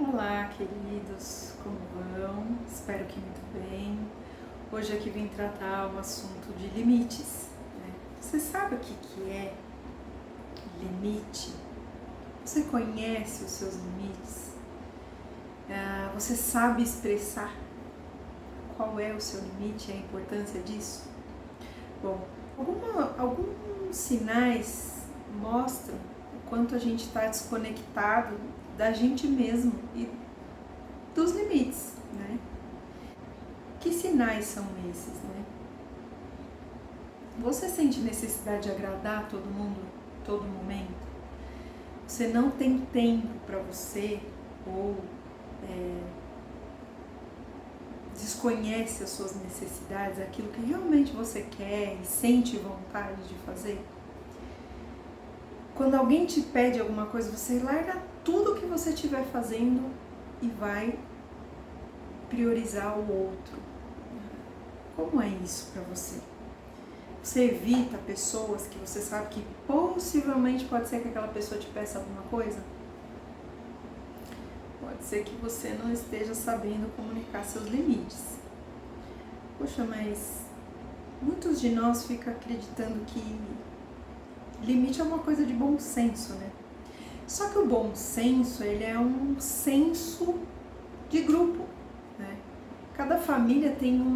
Olá, queridos, como vão? Espero que muito bem. Hoje aqui vim tratar o assunto de limites, né? Você sabe o que é limite? Você conhece os seus limites? Você sabe expressar qual é o seu limite e a importância disso? Bom, alguns sinais mostram o quanto a gente está desconectado da gente mesmo e dos limites, né? Que sinais são esses, né? Você sente necessidade de agradar todo mundo, todo momento? Você não tem tempo para você ou desconhece as suas necessidades, aquilo que realmente você quer e sente vontade de fazer? Quando alguém te pede alguma coisa, você larga tudo o que você estiver fazendo e vai priorizar o outro. Como é isso para você? Você evita pessoas que você sabe que possivelmente pode ser que aquela pessoa te peça alguma coisa? Pode ser que você não esteja sabendo comunicar seus limites. Poxa, mas muitos de nós ficam acreditando que limite é uma coisa de bom senso, né? Só que o bom senso, ele é um senso de grupo, né? Cada família tem um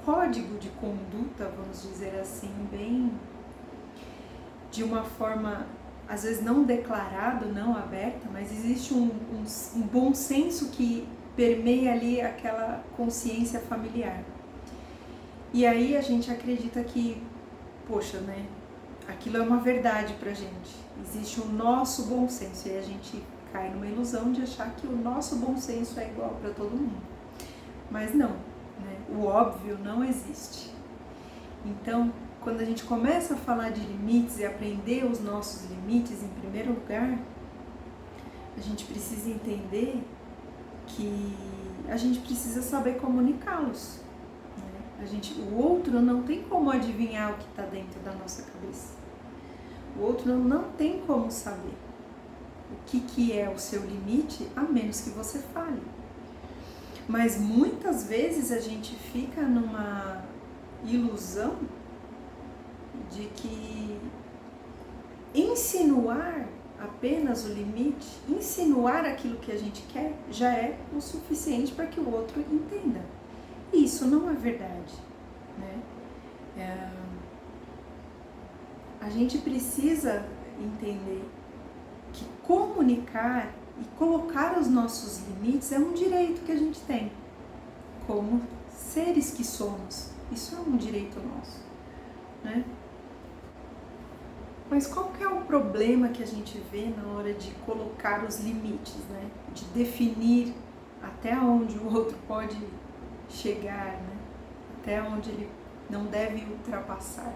código de conduta, vamos dizer assim, bem de uma forma, às vezes não declarado, não aberta, mas existe um bom senso que permeia ali aquela consciência familiar. E aí a gente acredita que, poxa, né, aquilo é uma verdade pra gente. Existe o nosso bom senso e a gente cai numa ilusão de achar que o nosso bom senso é igual para todo mundo. Mas não, né? O óbvio não existe. Então, quando a gente começa a falar de limites e aprender os nossos limites, em primeiro lugar, a gente precisa entender que a gente precisa saber comunicá-los. O outro não tem como adivinhar o que está dentro da nossa cabeça. O outro não tem como saber o que é o seu limite, a menos que você fale. Mas muitas vezes a gente fica numa ilusão de que insinuar apenas o limite, insinuar aquilo que a gente quer, já é o suficiente para que o outro entenda. E isso não é verdade, né? A gente precisa entender que comunicar e colocar os nossos limites é um direito que a gente tem, como seres que somos. Isso é um direito nosso, né? Mas qual que é o problema que a gente vê na hora de colocar os limites, né? De definir até onde o outro pode chegar, né? Até onde ele não deve ultrapassar.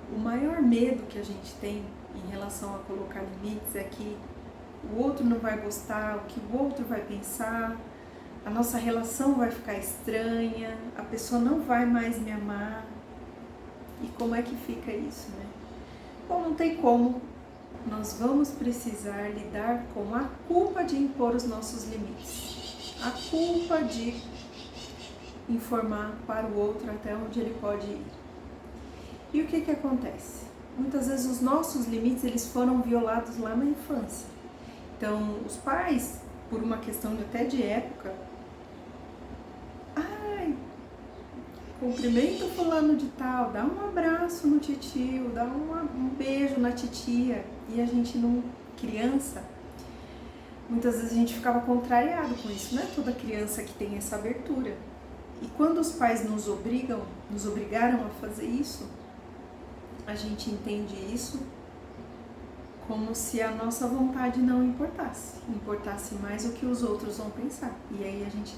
O maior medo que a gente tem em relação a colocar limites é que o outro não vai gostar, o que o outro vai pensar, a nossa relação vai ficar estranha, a pessoa não vai mais me amar. E como é que fica isso, né? Bom, não tem como. Nós vamos precisar lidar com a culpa de impor os nossos limites, a culpa de informar para o outro até onde ele pode ir. E o que acontece? Muitas vezes os nossos limites eles foram violados lá na infância. Então, os pais, por uma questão até de época, cumprimenta o fulano de tal, dá um abraço no titio, dá um beijo na titia. E a gente não, criança, muitas vezes a gente ficava contrariado com isso. Não é toda criança que tem essa abertura. E quando os pais nos obrigaram a fazer isso, a gente entende isso como se a nossa vontade não importasse mais o que os outros vão pensar. E aí a gente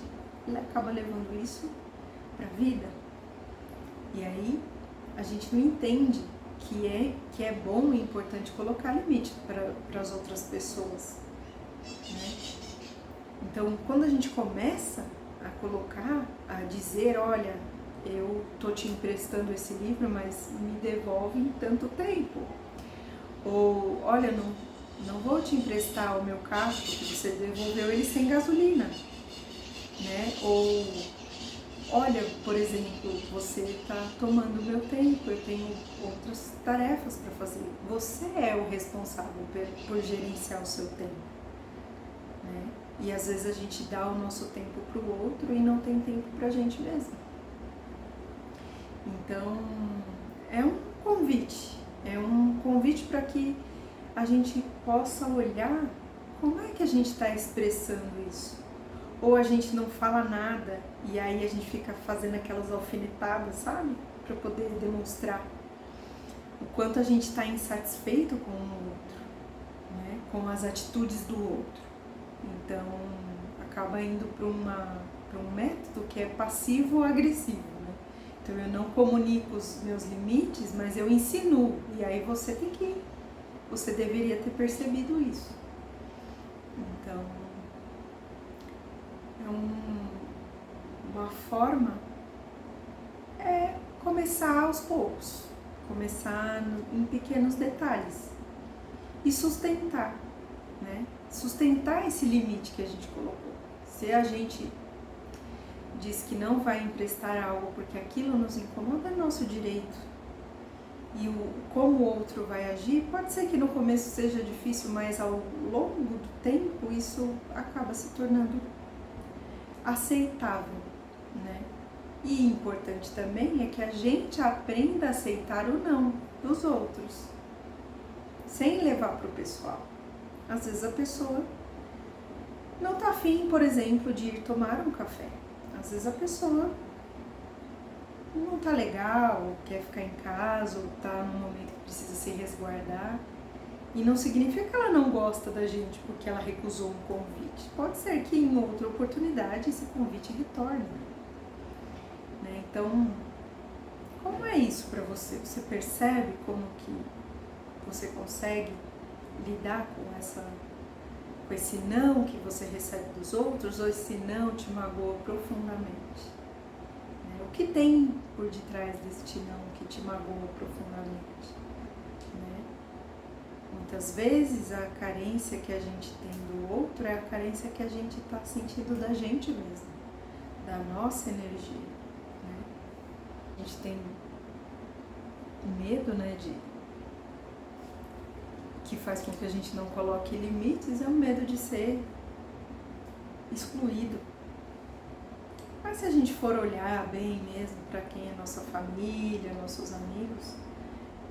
acaba levando isso para a vida. E aí a gente não entende que é bom e importante colocar limite para as outras pessoas, né? Então, quando a gente começa a colocar, a dizer, olha, eu tô te emprestando esse livro, mas me devolve em tanto tempo. Ou, olha, Não vou te emprestar o meu carro porque você devolveu ele sem gasolina, né? Ou, olha, por exemplo, você está tomando o meu tempo, eu tenho outras tarefas para fazer. Você é o responsável por gerenciar o seu tempo, né? E às vezes a gente dá o nosso tempo para o outro e não tem tempo para a gente mesmo. Então, é um convite para que a gente possa olhar como é que a gente está expressando isso. Ou a gente não fala nada e aí a gente fica fazendo aquelas alfinetadas, sabe? Para poder demonstrar o quanto a gente está insatisfeito com o outro, né? Com as atitudes do outro. Então, acaba indo para um método que é passivo-agressivo. Então eu não comunico os meus limites, mas eu insinuo. E aí você deveria ter percebido isso. Então, uma forma é começar aos poucos, começar em pequenos detalhes e sustentar, né? Sustentar esse limite que a gente colocou. Se a gente diz que não vai emprestar algo porque aquilo nos incomoda, é nosso direito. E como o outro vai agir, pode ser que no começo seja difícil, mas ao longo do tempo isso acaba se tornando aceitável, né? E importante também é que a gente aprenda a aceitar o não dos outros, sem levar para o pessoal. Às vezes a pessoa não está afim, por exemplo, de ir tomar um café. Às vezes a pessoa não está legal, ou quer ficar em casa, ou está num momento que precisa se resguardar. E não significa que ela não gosta da gente porque ela recusou um convite. Pode ser que em outra oportunidade esse convite retorne, né? Então, como é isso para você? Você percebe como que você consegue lidar com esse não que você recebe dos outros, ou esse não te magoa profundamente? O que tem por detrás deste não que te magoa profundamente? Né? Muitas vezes a carência que a gente tem do outro é a carência que a gente está sentindo da gente mesmo, da nossa energia. Né? A gente tem medo, né, que faz com que a gente não coloque limites, é o medo de ser excluído. Mas se a gente for olhar bem mesmo para quem é nossa família, nossos amigos,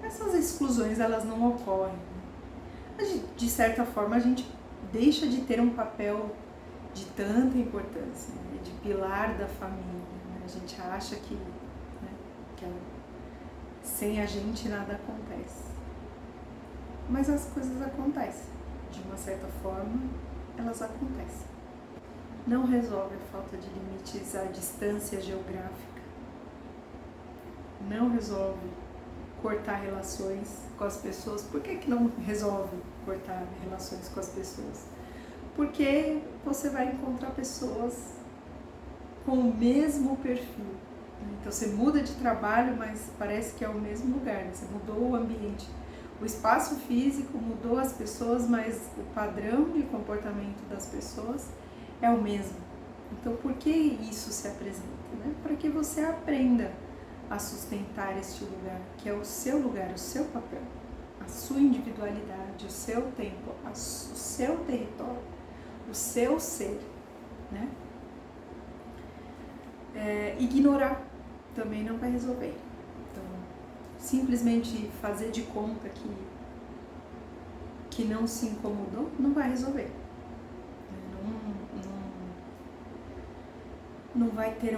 essas exclusões elas não ocorrem. De certa forma a gente deixa de ter um papel de tanta importância, né? De pilar da família. Né? A gente acha que, né, que sem a gente nada acontece. Mas as coisas acontecem. De uma certa forma, elas acontecem. Não resolve a falta de limites a distância geográfica. Não resolve cortar relações com as pessoas. Por que não resolve cortar relações com as pessoas? Porque você vai encontrar pessoas com o mesmo perfil. Então você muda de trabalho, mas parece que é o mesmo lugar. Você mudou o ambiente. O espaço físico mudou as pessoas, mas o padrão de comportamento das pessoas é o mesmo. Então, por que isso se apresenta? Né? Para que você aprenda a sustentar este lugar, que é o seu lugar, o seu papel, a sua individualidade, o seu tempo, o seu território, o seu ser. Né? Ignorar também não vai resolver. Então, simplesmente fazer de conta que não se incomodou, não vai resolver. Não vai ter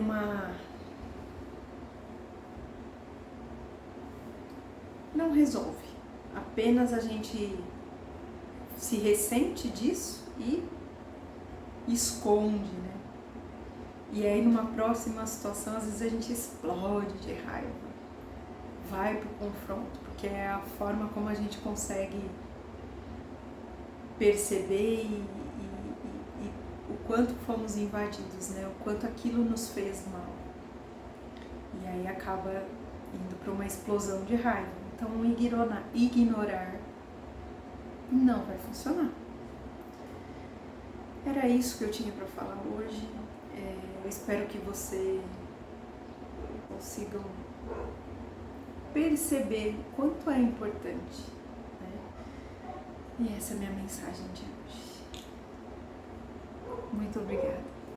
não resolve. Apenas a gente se ressente disso e esconde, né? E aí numa próxima situação, às vezes a gente explode de raiva, vai pro confronto, porque é a forma como a gente consegue perceber o quanto fomos invadidos, né? O quanto aquilo nos fez mal. E aí acaba indo para uma explosão de raiva. Então ignorar não vai funcionar. Era isso que eu tinha para falar hoje. Eu espero que vocês consigam perceber o quanto é importante, né? E essa é a minha mensagem de hoje. Muito obrigada.